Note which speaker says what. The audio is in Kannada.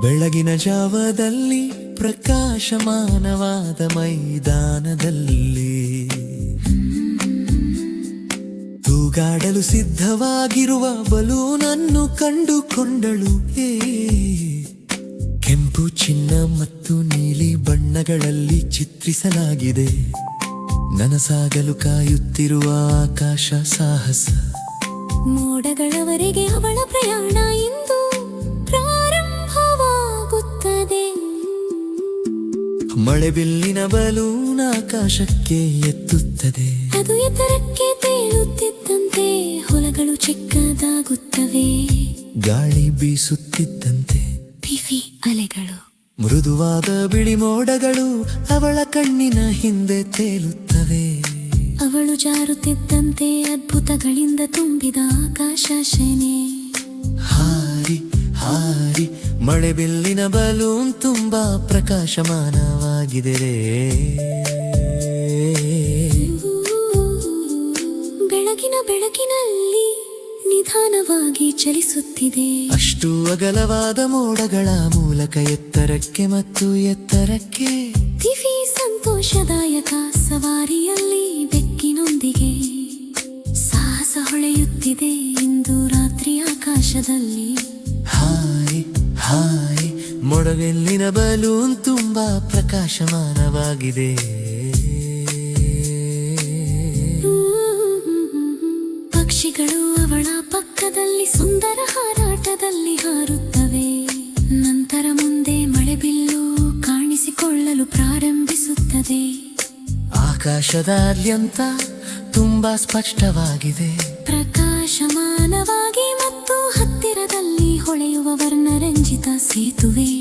Speaker 1: ಬೆಳಗಿನ ಜಾವದಲ್ಲಿ ಪ್ರಕಾಶಮಾನವಾದ ಮೈದಾನದಲ್ಲಿ ತೂಗಾಡಲು ಸಿದ್ಧವಾಗಿರುವ ಬಲೂನನ್ನು ಕಂಡುಕೊಂಡಳು. ಕೆಂಪು, ಚಿನ್ನ ಮತ್ತು ನೀಲಿ ಬಣ್ಣಗಳಲ್ಲಿ ಚಿತ್ರಿಸಲಾಗಿದೆ. ನನಸಾಗಲು ಕಾಯುತ್ತಿರುವ ಆಕಾಶ ಸಾಹಸ.
Speaker 2: ಮೋಡಗಳವರೆಗೆ ಅವಳ ಪ್ರಯಾಣ ಇಂದು ಪ್ರಾರಂಭವಾಗುತ್ತದೆ.
Speaker 1: ಮಳೆಬಿಲ್ಲಿನ ಬಲೂನ್ ಆಕಾಶಕ್ಕೆ ಎತ್ತುತ್ತದೆ.
Speaker 2: ಅದು ಎತ್ತರಕ್ಕೆ ತೇಲುತ್ತಿದ್ದಂತೆ ಹೊಲಗಳು ಚಿಕ್ಕದಾಗುತ್ತವೆ.
Speaker 1: ಗಾಳಿ ಬೀಸುತ್ತಿದ್ದಂತೆ
Speaker 2: ಬಿಸಿ ಅಲೆಗಳು,
Speaker 1: ಮೃದುವಾದ ಬಿಳಿ ಮೋಡಗಳು ಅವಳ ಕಣ್ಣಿನ ಹಿಂದೆ ತೇಲುತ್ತವೆ.
Speaker 2: ಅವಳು ಜಾರುತ್ತಿದ್ದಂತೆ ಅದ್ಭುತಗಳಿಂದ ತುಂಬಿದ ಆಕಾಶ ಶನೆ.
Speaker 1: ಹಾರಿ ಹಾರಿ ಮಳೆಬಿಲ್ಲಿನ ಬಲೂನ್ ತುಂಬಾ ಪ್ರಕಾಶಮಾನವಾಗಿದೆ.
Speaker 2: ಬೆಳಕಿನಲ್ಲಿ ನಿಧಾನವಾಗಿ ಚಲಿಸುತ್ತಿದೆ.
Speaker 1: ಅಷ್ಟು ಅಗಲವಾದ ಮೋಡಗಳ ಮೂಲಕ ಎತ್ತರಕ್ಕೆ ಮತ್ತು ಎತ್ತರಕ್ಕೆ.
Speaker 2: ದಿವಿ ಸಂತೋಷದಾಯಕ ಸವಾರಿಯಲ್ಲಿ ಬೆಕ್ಕಿನೊಂದಿಗೆ ಸಾಹಸ ಹೊಳೆಯುತ್ತಿದೆ ಇಂದು ರಾತ್ರಿ ಆಕಾಶದಲ್ಲಿ.
Speaker 1: ಹಾರಿ ಹಾರಿ ಮಳೆಬಿಲ್ಲಿನ ಬಲೂನ್ ತುಂಬಾ ಪ್ರಕಾಶಮಾನವಾಗಿದೆ.
Speaker 2: ಪಕ್ಷಿಗಳು ಅವಳ ಪಕ್ಕದಲ್ಲಿ ಸುಂದರ ಹಾರಾಟದಲ್ಲಿ ಹಾರುತ್ತವೆ. ನಂತರ ಮುಂದೆ ಮಳೆಬಿಲ್ಲು ಕಾಣಿಸಿಕೊಳ್ಳಲು ಪ್ರಾರಂಭಿಸುತ್ತದೆ.
Speaker 1: ಆಕಾಶದಾದ್ಯಂತ ತುಂಬಾ ಸ್ಪಷ್ಟವಾಗಿದೆ,
Speaker 2: ಪ್ರಕಾಶಮಾನವಾಗಿ ಮತ್ತು ಹತ್ತಿರದಲ್ಲಿ ಹೊಳೆಯುವ ವರ್ಣರಂಜಿತ ಸೇತುವೆ.